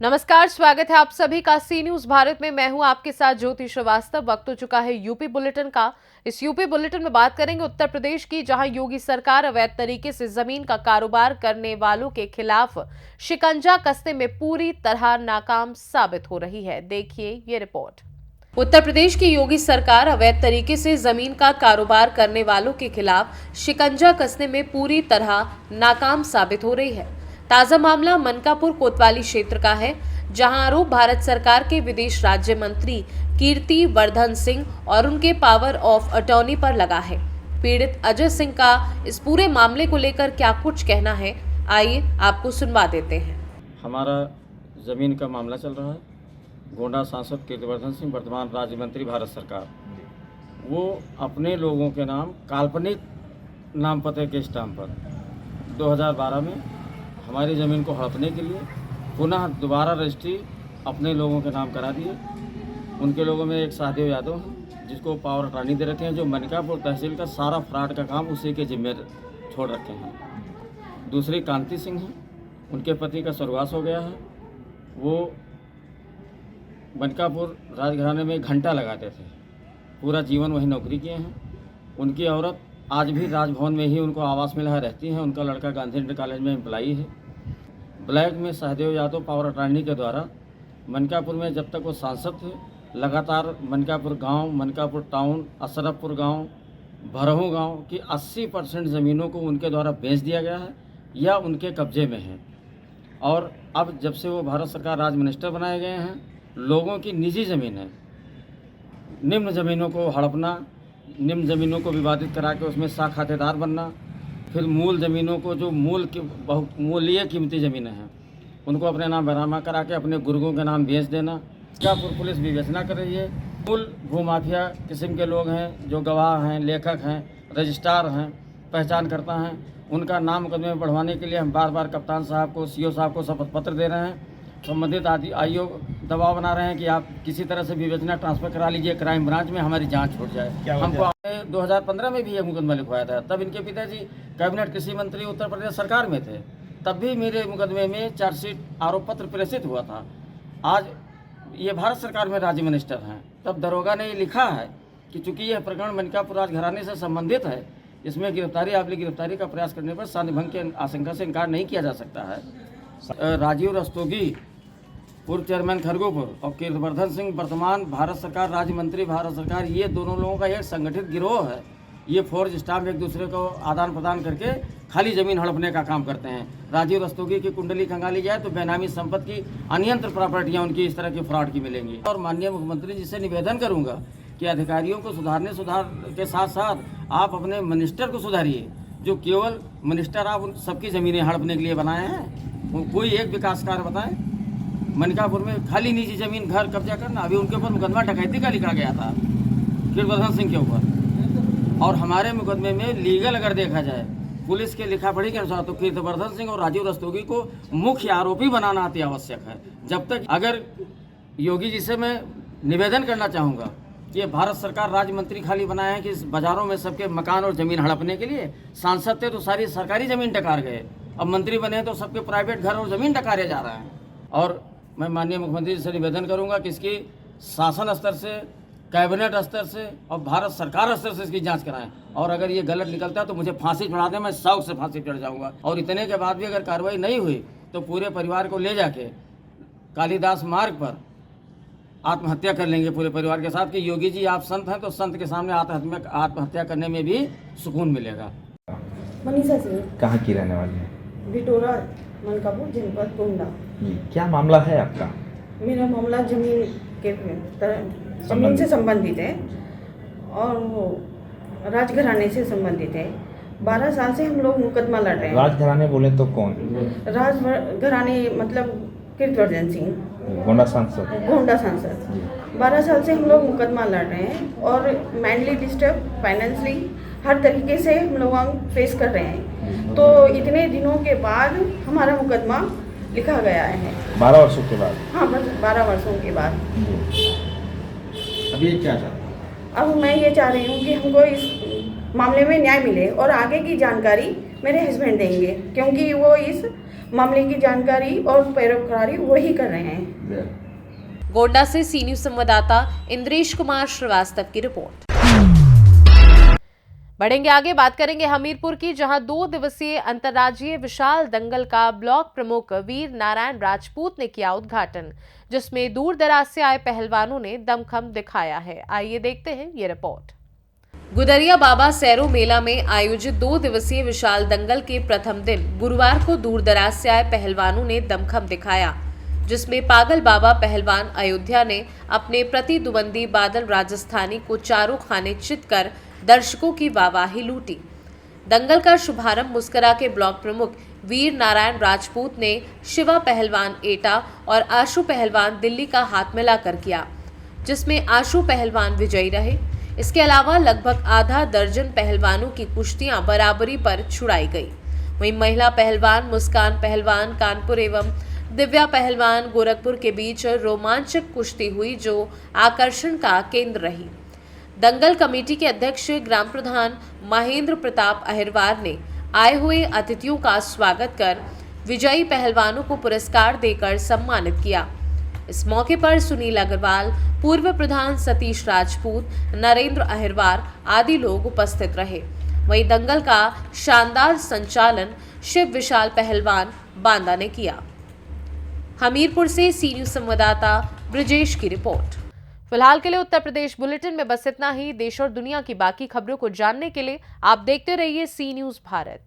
नमस्कार, स्वागत है आप सभी का सी न्यूज भारत में। मैं हूं आपके साथ ज्योति श्रीवास्तव। वक्त हो चुका है यूपी बुलेटिन का। इस यूपी बुलेटिन में बात करेंगे उत्तर प्रदेश की, जहां योगी सरकार अवैध तरीके से जमीन का कारोबार करने वालों के खिलाफ शिकंजा कसने में पूरी तरह नाकाम साबित हो रही है। देखिए ये रिपोर्ट। उत्तर प्रदेश की योगी सरकार अवैध तरीके से जमीन का कारोबार करने वालों के खिलाफ शिकंजा कसने में पूरी तरह नाकाम साबित हो रही है। ताजा मामला मनकापुर कोतवाली क्षेत्र का है, जहां आरोप भारत सरकार के विदेश राज्य मंत्री कीर्ति वर्धन सिंह और उनके पावर ऑफ अटॉर्नी पर लगा है। पीड़ित अजय सिंह का इस पूरे मामले को लेकर क्या कुछ कहना है, आइए आपको सुनवा देते हैं। हमारा जमीन का मामला चल रहा है। गोंडा सांसद कीर्तिवर्धन सिंह, वर्तमान राज्य मंत्री भारत सरकार, वो अपने लोगों के नाम काल्पनिक नाम पते के स्टाम्प पर 2012 में हमारी ज़मीन को हड़पने के लिए पुनः दोबारा रजिस्ट्री अपने लोगों के नाम करा दिए। उनके लोगों में एक सहदेव यादव हैं, जिसको पावर अटॉर्नी दे रखे हैं, जो मनकापुर तहसील का सारा फ्रॉड का काम उसी के जिम्मे छोड़ रखे हैं। दूसरी कांति सिंह हैं, उनके पति का स्वर्गवास हो गया है। वो मनकापुर राजघराने में घंटा लगाते थे, पूरा जीवन वहीं नौकरी किए हैं। उनकी औरत आज भी राजभवन में ही उनको आवास मिला है, रहती हैं। उनका लड़का गांधी इंटर कॉलेज में एम्प्लॉई है। ब्लैक में सहदेव यादव पावर अटॉर्नी के द्वारा मनकापुर में जब तक वो सांसद थे, लगातार मनकापुर गांव, मनकापुर टाउन, अशरफपुर गांव, भरहू गांव की 80% ज़मीनों को उनके द्वारा बेच दिया गया है या उनके कब्जे में है। और अब जब से वो भारत सरकार राज मिनिस्टर बनाए गए हैं, लोगों की निजी ज़मीन है, निम्न ज़मीनों को हड़पना, निम्न ज़मीनों को विवादित करा के उसमें सा खातेदार बनना, फिर मूल ज़मीनों को जो बहुमूल्य कीमती ज़मीनें हैं उनको अपने नाम बरामद करा के अपने गुर्गों के नाम बेच देना। मिर्ज़ापुर पुलिस विवेचना कर रही है। मूल भूमाफिया किस्म के लोग हैं, जो गवाह हैं, लेखक हैं, रजिस्ट्रार हैं, पहचानकर्ता हैं, उनका नाम मुकदमे में बढ़वाने के लिए हम बार बार कप्तान साहब को, सीओ साहब को शपथ पत्र दे रहे हैं। संबंधित आयोग दबाव बना रहे हैं कि आप किसी तरह से विवेचना ट्रांसफ़र करा लीजिए क्राइम ब्रांच में, हमारी जांच छूट जाए। हमको 2015 में भी ये मुकदमा लिखवाया था। तब इनके पिताजी कैबिनेट कृषि मंत्री उत्तर प्रदेश सरकार में थे, तब भी मेरे मुकदमे में चार्जशीट आरोप पत्र प्रेषित हुआ था। आज ये भारत सरकार में राज्य मिनिस्टर हैं, तब दरोगा ने ये लिखा है कि चूँकि यह प्रकरण मनकापुर राजघराने से संबंधित है, इसमें गिरफ्तारी का प्रयास करने पर शांति भंग की आशंका से इनकार नहीं किया जा सकता है। राजीव रस्तोगी, पूर्व चेयरमैन खरगोपुर, और कीर्तिवर्धन सिंह, वर्तमान भारत सरकार राज्य मंत्री भारत सरकार, ये दोनों लोगों का एक संगठित गिरोह है। ये फौज स्टाम्प एक दूसरे को आदान प्रदान करके खाली ज़मीन हड़पने का काम करते हैं। राजीव रस्तोगी की कुंडली खंगाली जाए तो बेनामी संपत्ति की अनियंत्रित प्रॉपर्टियाँ उनकी इस तरह की फ्रॉड की मिलेंगी। और माननीय मुख्यमंत्री जी से निवेदन करूँगा कि अधिकारियों को सुधार के साथ साथ आप अपने मिनिस्टर को सुधारिए, जो केवल मिनिस्टर आप सबकी ज़मीनें हड़पने के लिए बनाए हैं। कोई एक विकास कार्य बताएं। मनकापुर में खाली निजी ज़मीन घर कब्जा करना, अभी उनके ऊपर मुकदमा डकैती का लिखा गया था कीर्तिवर्धन सिंह के ऊपर। और हमारे मुकदमे में लीगल अगर देखा जाए पुलिस के लिखा पढ़ी के अनुसार, तो कीर्तिवर्धन सिंह और राजीव रस्तोगी को मुख्य आरोपी बनाना अति आवश्यक है। जब तक अगर योगी जी से मैं निवेदन करना चाहूँगा कि ये भारत सरकार राज्य मंत्री खाली बनाए हैं कि इस बाज़ारों में सबके मकान और ज़मीन हड़पने के लिए। सांसद थे तो सारी सरकारी ज़मीन डकार गए, अब मंत्री बने तो सबके प्राइवेट घर और ज़मीन डकारे जा रहे हैं। और मैं माननीय मुख्यमंत्री जी से निवेदन करूंगा कि इसकी शासन स्तर से, कैबिनेट स्तर से और भारत सरकार स्तर से इसकी जांच कराएं। और अगर ये गलत निकलता है तो मुझे फांसी चढ़ा दें, मैं शौक से फांसी चढ़ जाऊंगा। और इतने के बाद भी अगर कार्रवाई नहीं हुई तो पूरे परिवार को ले जाके कालीदास मार्ग पर आत्महत्या कर लेंगे पूरे परिवार के साथ। कि योगी जी आप संत हैं तो संत के सामने आत्महत्या करने में भी सुकून मिलेगा। मनीषा सिंह, कहाँ की रहने वाली है? बिटोरा, मनकापुर, जनपद गोंडा। क्या मामला है आपका? मेरा मामला जमीन से संबंधित है और वो राजघराने से संबंधित है। 12 साल से हम लोग मुकदमा लड़ रहे हैं। राजघराने बोले तो कौन? राजघराने मतलब कीर्तिवर्धन सिंह, गोंडा सांसद। 12 साल से हम लोग मुकदमा लड़ रहे हैं और मेंटली डिस्टर्ब, फाइनेंशियली हर तरीके से हम लोग फेस कर रहे हैं। तो इतने दिनों के बाद हमारा मुकदमा लिखा गया है। 12 वर्षों के बाद? हाँ, बस 12 वर्षों के बाद। अभी क्या चाहते हैं? अब मैं ये चाह रही हूँ कि हमको इस मामले में न्याय मिले और आगे की जानकारी मेरे हस्बैंड देंगे, क्योंकि वो इस मामले की जानकारी और पैरोकारी वही कर रहे हैं। गोंडा से सी न्यूज संवाददाता इंद्रेश कुमार श्रीवास्तव की रिपोर्ट। बढ़ेंगे आगे, बात करेंगे हमीरपुर की, जहां 2 दिवसीय अंतर्राज्यीय विशाल दंगल का ब्लॉक प्रमुख वीर नारायण राजपूत ने किया उद्घाटन, जिसमें दूर दराज से आए पहलवानों ने दमखम दिखाया है। आइए देखते हैं ये रिपोर्ट। गुदरिया बाबा सैरो मेला में आयोजित 2 दिवसीय विशाल दंगल के प्रथम दिन गुरुवार को दूर दराज से आए पहलवानों ने दमखम दिखाया, जिसमें पागल बाबा पहलवान अयोध्या ने अपने प्रतिद्वंदी बादल राजस्थानी को चारों खाने चित कर दर्शकों की वाहवाही लूटी। दंगल का शुभारंभ मुस्करा के ब्लॉक प्रमुख वीर नारायण राजपूत ने शिवा पहलवान एटा और आशु पहलवान दिल्ली का हाथ मिलाकर किया, जिसमें आशु पहलवान विजयी रहे। इसके अलावा लगभग आधा दर्जन पहलवानों की कुश्तियां बराबरी पर छुड़ाई गई। वहीं महिला पहलवान मुस्कान पहलवान कानपुर एवं दिव्या पहलवान गोरखपुर के बीच रोमांचक कुश्ती हुई, जो आकर्षण का केंद्र रही। दंगल कमेटी के अध्यक्ष ग्राम प्रधान महेंद्र प्रताप अहिरवार ने आए हुए अतिथियों का स्वागत कर विजयी पहलवानों को पुरस्कार देकर सम्मानित किया। इस मौके पर सुनील अग्रवाल, पूर्व प्रधान सतीश राजपूत, नरेंद्र अहिरवार आदि लोग उपस्थित रहे। वहीं दंगल का शानदार संचालन शिव विशाल पहलवान बांदा ने किया। हमीरपुर से सी न्यूज संवाददाता ब्रजेश की रिपोर्ट। फिलहाल के लिए उत्तर प्रदेश बुलेटिन में बस इतना ही। देश और दुनिया की बाकी खबरों को जानने के लिए आप देखते रहिए सी न्यूज भारत।